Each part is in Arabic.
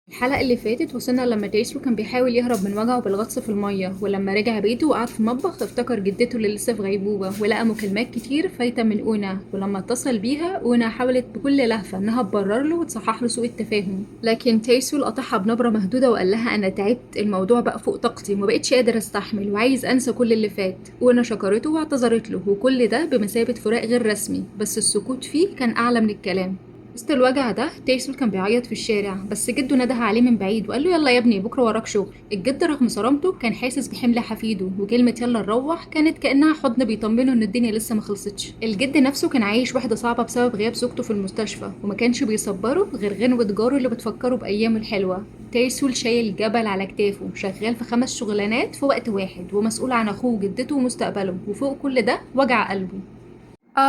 الحلقة اللي فاتت وصلنا لما تايسو كان بيحاول يهرب من وجعه بالغطس في المية، ولما رجع بيته وقعد في المطبخ افتكر جدته اللي لسه في غيبوبة ولقى مكالمات كتير فايتة من أونا. ولما اتصل بيها أونا حاولت بكل لهفة إنها تبرر له وتصحح له سوء التفاهم، لكن تايسو لقطعها بنبرة مهدودة وقال لها أنا تعبت، الموضوع بقى فوق طاقتي ومبقتش قادر أستحمل وعايز أنسى كل اللي فات. أونا شكرته واعتذرت له، وكل ده بمثابة فراق غير رسمي، بس السكوت فيه كان أعلى من الكلام. وسط الوجع ده تايسول كان بيعيط في الشارع، بس جده نده عليه من بعيد وقال له يلا يا ابني بكره وراك شغل. الجد رغم صرامته كان حاسس بحمل حفيده، وكلمه يلا نروح كانت كانها حضن بيطمنه ان الدنيا لسه ما خلصتش. الجد نفسه كان عايش وحده صعبه بسبب غياب زوجته في المستشفى، وما كانش بيصبره غير غنوه جاره اللي بتفكره بايامه الحلوه. تايسول شايل جبل على كتافه، شغال في 5 شغلانات في وقت واحد، ومسؤول عن اخوه وجدته ومستقبله، وفوق كل ده وجع قلبه.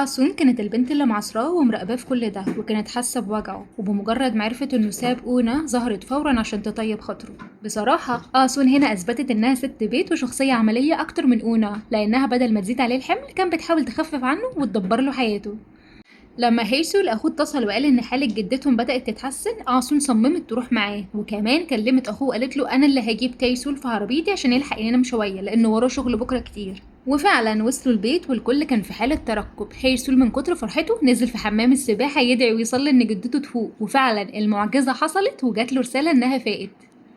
سون كانت البنت اللي معصراه ومراقباه في كل ده، وكانت حاسة بوجعه، وبمجرد ما عرفت انه ساب اونا ظهرت فورا عشان تطيب خاطره. بصراحة سون هنا اثبتت انها ست بيت وشخصية عملية اكتر من اونا، لانها بدل ما تزيد عليه الحمل كان بتحاول تخفف عنه وتدبر له حياته. لما هيسول اخوه اتصل وقال ان حالة جدتهم بدأت تتحسن، آسون صممت تروح معاه، وكمان كلمت اخوه وقالت له انا اللي هجيب تايسول في عربيتي عشان يلحق ينام شوية لانه وراه شغل بكرة كتير. وفعلا وصلوا البيت والكل كان في حالة ترقب. هيسول من كتر فرحته نزل في حمام السباحة يدعي ويصلي ان جدته تفوق، وفعلا المعجزة حصلت وجات له رسالة انها فاقت.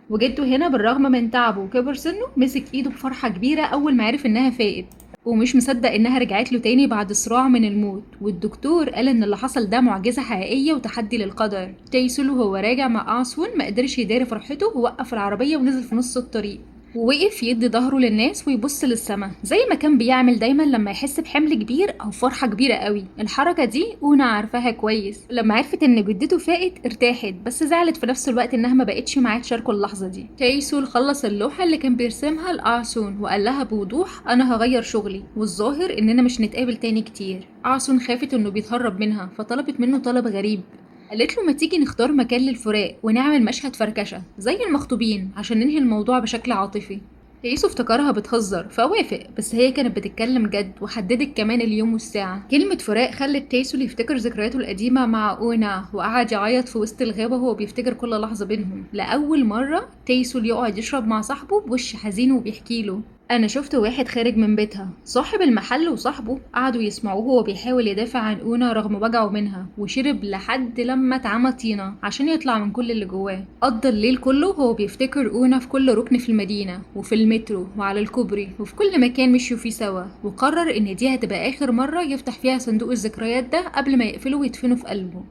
وجده هنا بالرغم من تعبه وكبر سنه مسك ايده بفرحة كبيرة اول ما عرف انها فاقت، ومش مصدق انها رجعت له تاني بعد صراع من الموت. والدكتور قال ان اللي حصل ده معجزة حقيقية وتحدي للقدر. تايسول وهو راجع مع آسون ما قدرش يداري فرحته، ووقف العربية ونزل في نص الطريق، ووقف يدي ظهره للناس ويبص للسما زي ما كان بيعمل دايما لما يحس بحمل كبير او فرحة كبيرة قوي. الحركة دي اونا عارفاها كويس، لما عرفت ان جدته فاقت ارتاحت، بس زعلت في نفس الوقت انها ما بقتش معاه تشاركوا اللحظة دي. تايسول خلص اللوحة اللي كان بيرسمها لآسون وقال لها بوضوح انا هغير شغلي والظاهر اننا مش نتقابل تاني كتير. آسون خافت انه بيتهرب منها فطلبت منه طلب غريب، قالت له ما تيجي نختار مكان للفراق ونعمل مشهد فركشة زي المخطوبين عشان ننهي الموضوع بشكل عاطفي. ياسو افتكرها بتهزر فوافق، بس هي كانت بتتكلم جد وحددت كمان اليوم والساعة. كلمة فراق خلت تايسو يفتكر ذكرياته القديمة مع أونا، وقعد يعيط في وسط الغابة وهو بيفتكر كل لحظة بينهم. لأول مرة تايسو يقعد يشرب مع صاحبه بوش حزين وبيحكي له انا شفت واحد خارج من بيتها. صاحب المحل وصاحبه قعدوا يسمعوه وهو بيحاول يدافع عن اونا رغم وجعه منها، وشرب لحد لما اتعمى طينة عشان يطلع من كل اللي جواه. قضى الليل كله وهو بيفتكر اونا في كل ركن في المدينة وفي المترو وعلى الكوبري وفي كل مكان مشوا فيه سوا، وقرر ان دي هتبقى اخر مرة يفتح فيها صندوق الذكريات ده قبل ما يقفله ويدفنه في قلبه.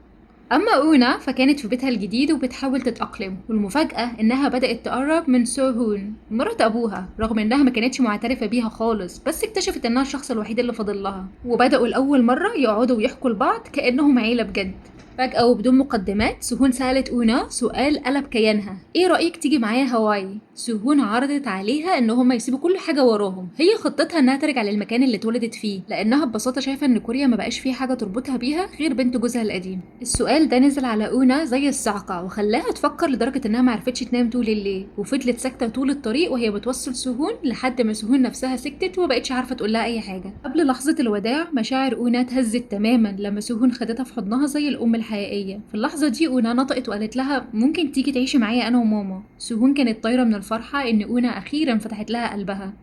أما أونا فكانت في بيتها الجديد وبتحاول تتأقلم، والمفاجأة إنها بدأت تقرب من سوهون مرات أبوها، رغم إنها ما كانتش معترفة بيها خالص، بس اكتشفت إنها الشخص الوحيد اللي فاضل لها، وبدأوا لأول مرة يقعدوا ويحكوا لبعض كأنهم عيلة بجد. فجأة وبدون مقدمات سهون سألت أونا سؤال قلب كيانها، ايه رأيك تيجي معايا هاواي؟ سهون عرضت عليها ان هما يسيبوا كل حاجة وراهم، هي خطتها انها ترجع للمكان اللي اتولدت فيه، لانها ببساطة شايفة ان كوريا ما بقاش فيه حاجة تربطها بيها غير بنت جوزها القديم. السؤال ده نزل على أونا زي الصعقة وخلاها تفكر لدرجة انها معرفتش تنام طول الليل، وفضلت ساكتة طول الطريق وهي بتوصل سهون لحد ما سهون نفسها سكتت ومبقتش عارفة تقولها اي حاجة. قبل لحظة الوداع مشاعر أونا اتهزت تماما لما سهون خدتها في حضنها زي الأم الحقيقية. في اللحظة دي أونا نطقت وقالت لها ممكن تيجي تعيشي معايا أنا وماما. سهون كانت طايرة من الفرحة إن أونا أخيرا فتحت لها قلبها،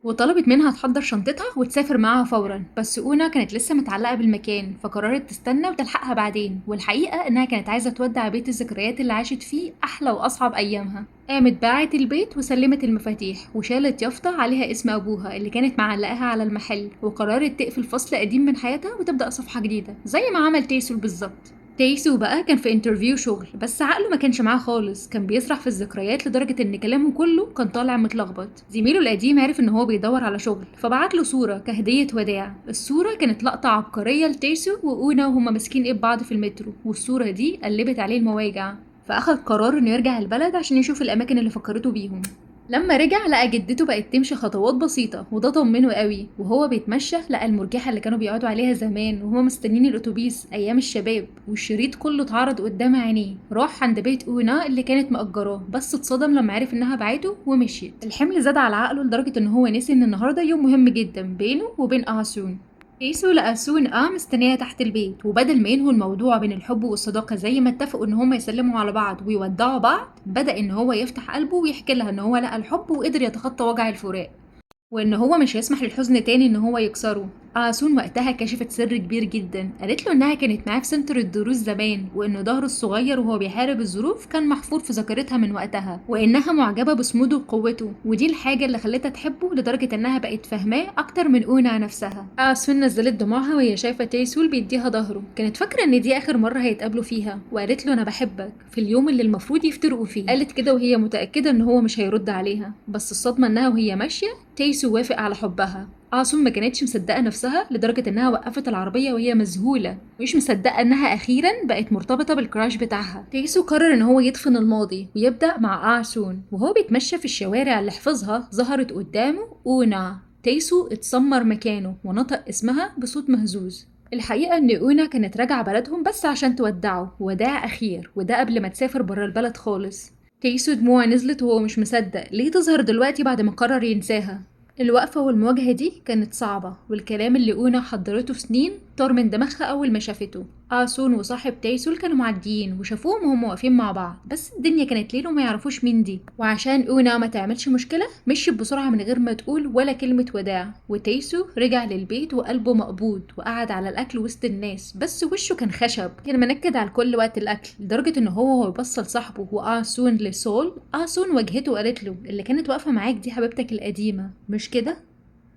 وطلبت منها تحضر شنطتها وتسافر معاها فورا، بس أونا كانت لسه متعلقة بالمكان فقررت تستنى وتلحقها بعدين. والحقيقة إنها كانت عايزة تودع بيت الذكريات اللي عاشت فيه أحلى وأصعب أيامها. قامت باعت البيت وسلمت المفاتيح وشالت يافطة عليها اسم أبوها اللي كانت معلقاها على المحل، وقررت تقفل فصل قديم من حياتها وتبدأ صفحة جديدة زي ما عمل تيسول بالظبط. تايسو بقى كان في انترفيو شغل، بس عقله ما كانش معاه خالص، كان بيسرح في الذكريات لدرجة ان كلامه كله كان طالع متلخبط. زميله القديم عرف ان هو بيدور على شغل فبعت له صورة كهدية وداع. الصورة كانت لقطة عبقرية لتايسو وأونا وهما ماسكين ايد بعض في المترو، والصورة دي قلبت عليه المواجع، فأخد قرار انه يرجع البلد عشان يشوف الأماكن اللي فكرته بيهم. لما رجع لقى جدته بقت تمشي خطوات بسيطة وده طمنه قوي، وهو بيتمشى لقى المرجحة اللي كانوا بيقعدوا عليها زمان وهما مستنيين الأتوبيس أيام الشباب، والشريط كله اتعرض قدام عينيه. راح عند بيت أونا اللي كانت مأجراه، بس اتصدم لما عرف إنها بعته ومشيت. الحمل زاد على عقله لدرجة إن هو نسي إن النهاردة يوم مهم جدا بينه وبين آسون. تيسو لقى سون مستنية تحت البيت، وبدل ما ينهوا الموضوع بين الحب والصداقة زي ما اتفقوا ان هما يسلموا على بعض ويودعوا بعض، بدأ ان هو يفتح قلبه ويحكي لها ان هو لقى الحب وقدر يتخطى وجع الفراق، وإن هو مش هيسمح للحزن تاني إن هو يكسره. آسون وقتها كشفت سر كبير جدا، قالت له إنها كانت معاه في سنتر الدروس زمان، وإن ظهره الصغير وهو بيحارب الظروف كان محفور في ذاكرتها من وقتها، وإنها معجبة بصموده وقوته، ودي الحاجة اللي خلتها تحبه لدرجة إنها بقت فاهماه أكتر من أونا نفسها. آسون نزلت دموعها وهي شايفة تيسول بيديها ظهره، كانت فاكرة إن دي آخر مرة هيتقابلوا فيها، وقالت له أنا بحبك في اليوم اللي المفروض يفترقوا فيه. قالت كده وهي متأكدة إن هو مش هيرد عليها، بس الصدمة إنها وهي ماشية تايسو وافق على حبها. آسون ما كانتش مصدقة نفسها لدرجة إنها وقفت العربية وهي مذهولة، مش مصدقة إنها أخيرا بقت مرتبطة بالكراش بتاعها. تايسو قرر إن هو يدفن الماضي ويبدأ مع آسون، وهو بيتمشى في الشوارع اللي حفظها ظهرت قدامه أونا. تايسو اتسمر مكانه ونطق اسمها بصوت مهزوز. الحقيقة إن أونا كانت راجعة بلدهم بس عشان تودعه وداع أخير، وده قبل ما تسافر برا البلد خالص. تيسو دموع نزلت وهو مش مصدق ليه تظهر دلوقتي بعد ما قرر ينساها. الوقفة والمواجهة دي كانت صعبة، والكلام اللي أونا حضرته سنين طار من دماغها أول ما شافته. آسون وصاحب تايسول كانوا معديين وشافوهم وهم واقفين مع بعض، بس الدنيا كانت ليل وما يعرفوش مين دي، وعشان أونا ما تعملش مشكلة مشيت بسرعة من غير ما تقول ولا كلمة وداع. وتايسو رجع للبيت وقلبه مقبوض وقعد على الأكل وسط الناس، بس وشه كان خشب، كان منكد على الكل وقت الأكل لدرجة إن هو بيبصل صاحبه وآسون لسول. آسون واجهته وقالت له اللي كانت واقفة معاك دي حبيبتك القديمة مش كده؟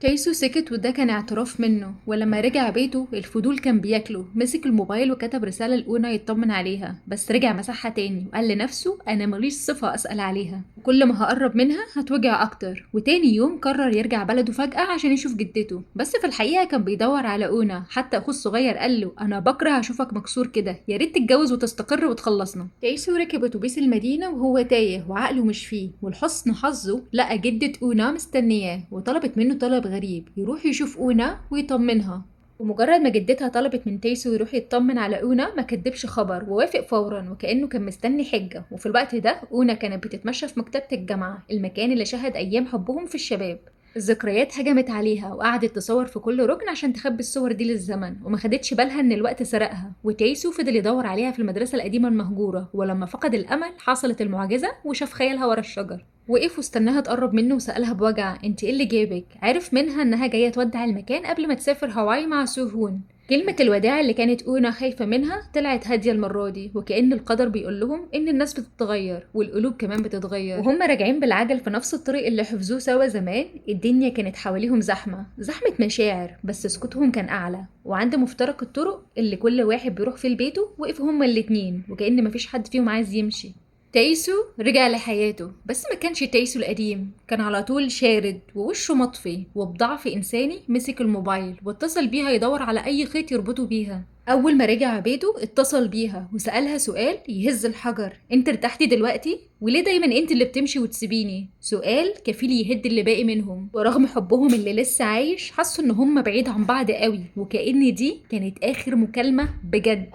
تايسو سكت وده كان اعتراف منه، ولما رجع بيته الفضول كان بياكله، مسك الموبايل وكتب رسالة لأونا يطمن عليها، بس رجع مسحها تاني وقال لنفسه أنا ماليش صفة أسأل عليها، وكل ما هقرب منها هتوجع أكتر. وتاني يوم قرر يرجع بلده فجأة عشان يشوف جدته، بس في الحقيقة كان بيدور على أونا. حتى أخوه الصغير قال له أنا بكره أشوفك مكسور كده، يا ريت تتجوز وتستقر وتخلصنا. تايسو ركب أتوبيس المدينة وهو تايه وعقله مش فيه، ولحسن حظه لقى جدة أونا مستنياه وطلبت منه طلب غريب، يروح يشوف أونا ويطمنها. ومجرد ما جدتها طلبت من تايسو يروح يطمن على أونا ما كدبش خبر ووافق فورا، وكأنه كان مستني حجة. وفي الوقت ده أونا كانت بتتمشى في مكتبة الجامعة، المكان اللي شهد أيام حبهم في الشباب. الذكريات هجمت عليها وقعدت تصور في كل ركن عشان تخبي الصور دي للزمن، وما خدتش بالها ان الوقت سرقها. وتايسو فضل يدور عليها في المدرسة القديمة المهجورة، ولما فقد الأمل حصلت المعجزة وشاف خيالها ورا الشجر. وقف واستناها تقرب منه وسألها بوجع انت ايه اللي جابك؟ عرف منها انها جاية تودع المكان قبل ما تسافر هاواي مع سوهون. كلمة الوداع اللي كانت أونا خايفة منها طلعت هادية المرة دي، وكأن القدر بيقول لهم إن الناس بتتغير والقلوب كمان بتتغير. وهم راجعين بالعجل في نفس الطريق اللي حفظوه سوا زمان، الدنيا كانت حواليهم زحمة زحمة مشاعر، بس سكوتهم كان أعلى. وعند مفترق الطرق اللي كل واحد بيروح فيه لبيته وقفوا هما الاتنين، وكأن مفيش حد فيهم عايز يمشي. تايسو رجع لحياته، بس ما كانش تايسو القديم، كان على طول شارد ووشه مطفي، وبضعف إنساني مسك الموبايل واتصل بيها يدور على أي خيط يربطه بيها. أول ما رجع بيته اتصل بيها وسألها سؤال يهز الحجر، انت ارتحتي دلوقتي؟ وليه دايما انت اللي بتمشي وتسيبيني؟ سؤال كفيل يهد اللي باقي منهم، ورغم حبهم اللي لسه عايش حسوا ان هم بعيد عن بعض قوي، وكأن دي كانت آخر مكالمة بجد.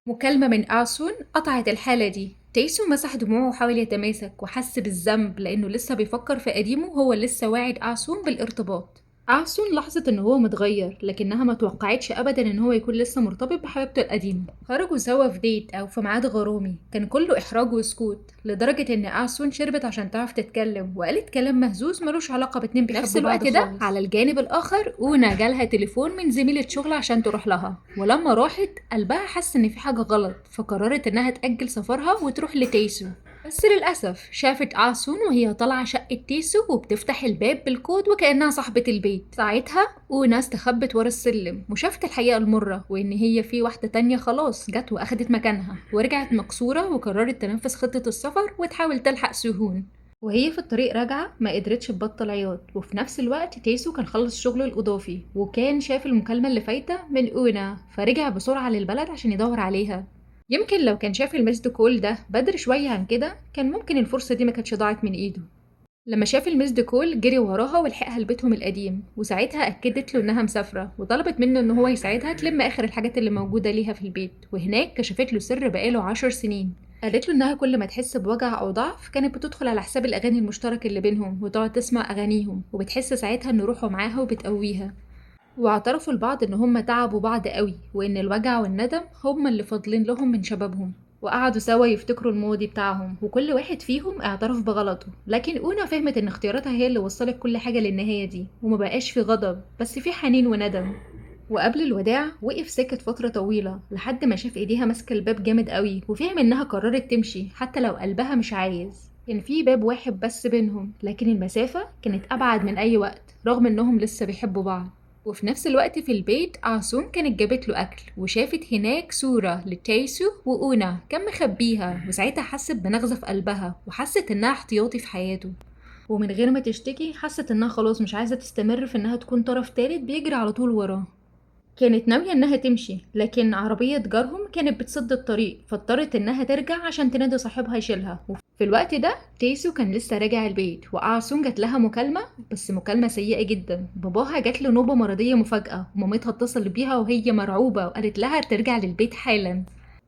مكالمة من آسون قطعت الحالة دي. تايسو مسح دموعه وحاول يتماسك، وحس بالذنب لأنه لسه بيفكر في قديمه هو اللي لسه واعد آسون بالارتباط. آسون لاحظت إن هو متغير، لكنها ما توقعتش أبدا إن هو يكون لسه مرتبط بحبيبته القديمة. خرجوا سوا في ديت أو في ميعاد غرامي، كان كله إحراج وسكوت، لدرجة إن آسون شربت عشان تعرف تتكلم وقالت كلام مهزوز ملوش علاقة باتنين بيحبوا بعض. نفس الوقت ده على الجانب الآخر أونا جالها تليفون من زميلة شغل عشان تروح لها، ولما راحت قلبها حس إن في حاجة غلط، فقررت إنها تأجل سفرها وتروح لتايسو. بس للأسف شافت آسون وهي طالعة شقة تيسو وبتفتح الباب بالكود وكأنها صاحبة البيت. ساعتها أونا استخبت ورا السلم وشافت الحقيقة المرة، وإن هي في واحدة تانية خلاص جت وأخدت مكانها، ورجعت مكسورة وقررت تنفذ خطة السفر وتحاول تلحق سوهون. وهي في الطريق راجعة ما قدرتش تبطل عياط، وفي نفس الوقت تيسو كان خلص شغله الإضافي وكان شاف المكالمة اللي فايتة من أونا، فرجع بسرعة للبلد عشان يدور عليها. يمكن لو كان شاف المسد كول ده بدري شوية عن كده كان ممكن الفرصة دي ما كانتش ضاعت من ايده. لما شاف المسد كول جري وراها ولحقها لبيتهم القديم، وساعتها اكدت له انها مسافرة وطلبت منه ان هو يساعدها تلم اخر الحاجات اللي موجودة ليها في البيت. وهناك كشفت له سر بقاله 10 سنين. قالت له انها كل ما تحس بوجع او ضعف كانت بتدخل على حساب الاغاني المشترك اللي بينهم وتقعد تسمع اغانيهم، وبتحس ساعتها ان روحه معاها وبتقويها. واعترفوا لبعض إن هما تعبوا بعض قوي وإن الوجع والندم هما اللي فاضلين لهم من شبابهم. وقعدوا سوا يفتكروا الماضي بتاعهم وكل واحد فيهم اعترف بغلطه، لكن أونا فهمت إن اختياراتها هي اللي وصلت كل حاجة للنهاية دي، وما بقاش في غضب بس في حنين وندم. وقبل الوداع وقف ساكت فترة طويلة لحد ما شاف ايديها ماسكة الباب جامد قوي وفهم انها قررت تمشي حتى لو قلبها مش عايز. كان في باب واحد بس بينهم لكن المسافة كانت أبعد من أي وقت رغم إنهم لسه بيحبوا بعض. وفي نفس الوقت في البيت عاسون كانت جابت له أكل وشافت هناك صورة لتايسو وأونا كان مخبيها، وساعتها حست بنغزة في قلبها وحست إنها احتياطي في حياته. ومن غير ما تشتكي حست إنها خلاص مش عايزة تستمر في إنها تكون طرف تالت بيجري على طول وراه. كانت ناوية إنها تمشي لكن عربية جارهم كانت بتسد الطريق فاضطرت إنها ترجع عشان تنادي صاحبها يشيلها. في الوقت ده تيسو كان لسه راجع البيت وآسون جات لها مكالمة، بس مكالمة سيئة جدا. باباها جات له نوبة مرضية مفاجأة ومامتها اتصلت بيها وهي مرعوبة وقالت لها ترجع للبيت حالا.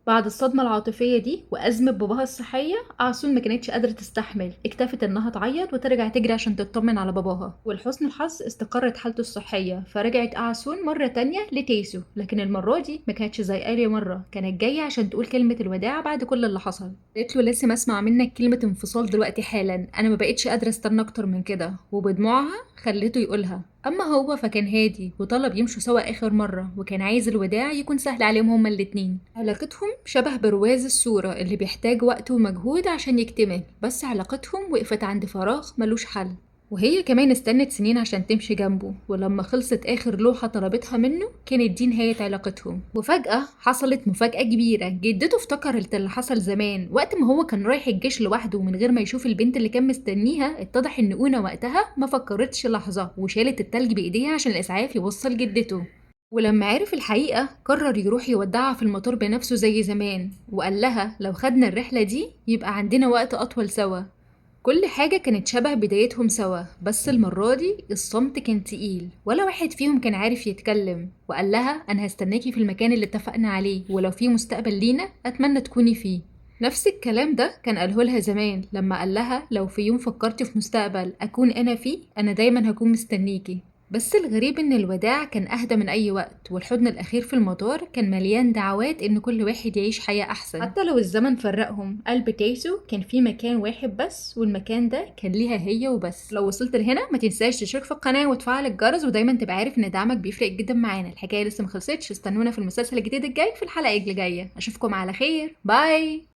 بعد الصدمة العاطفية دي وأزمة باباها الصحية آسون ما كانتش قادرة تستحمل، اكتفت إنها تعيط وترجع تجري عشان تطمن على باباها. ولحسن الحظ استقرت حالته الصحية فرجعت آسون مرة تانية لتيسو، لكن المرة دي ما كانتش زي أي مرة، كانت جاية عشان تقول كلمة الوداع بعد كل اللي حصل. قالت له لازم أسمع منك كلمة انفصال دلوقتي حالا، أنا ما بقتش قادرة استنى أكتر من كده، وبدموعها خلته يقولها. أما هو فكان هادي وطلب يمشوا سوا آخر مرة وكان عايز الوداع يكون سهل عليهم هما الاتنين. علاقتهم شبه برواز الصورة اللي بيحتاج وقت ومجهود عشان يكتمل، بس علاقتهم وقفت عند فراغ ملوش حل. وهي كمان استنت سنين عشان تمشي جنبه، ولما خلصت آخر لوحة طلبتها منه كانت دي نهاية علاقتهم. وفجأة حصلت مفاجأة كبيرة، جدته افتكرت اللي حصل زمان وقت ما هو كان رايح الجيش لوحده ومن غير ما يشوف البنت اللي كان مستنيها. اتضح ان أونا وقتها ما فكرتش لحظة وشالت التلج بإيديها عشان الإسعاف يوصل جدته. ولما عرف الحقيقة قرر يروح يودعها في المطار بنفسه زي زمان، وقال لها لو خدنا الرحلة دي يبقى عندنا وقت أطول سوا. كل حاجة كانت شبه بدايتهم سوا، بس المرة دي الصمت كان تقيل ولا واحد فيهم كان عارف يتكلم. وقال لها أنا هستناكي في المكان اللي اتفقنا عليه، ولو في مستقبل لينا أتمنى تكوني فيه. نفس الكلام ده كان قاله لها زمان لما قال لها لو في يوم فكرتي في مستقبل أكون أنا فيه أنا دايما هكون مستنيكي. بس الغريب إن الوداع كان أهدى من أي وقت، والحضن الأخير في المطار كان مليان دعوات إن كل واحد يعيش حياة أحسن حتى لو الزمن فرقهم. قلب تايسو كان في مكان واحد بس، والمكان ده كان ليها هي وبس. لو وصلت لهنا ما تنساش تشترك في القناة وتفعل الجرس، ودايما تبقى عارف إن دعمك بيفرق جدا معانا. الحكاية لسه مخلصتش، استنونا في المسلسل الجديد الجاي في الحلقة اللي جاية. أشوفكم على خير، باي.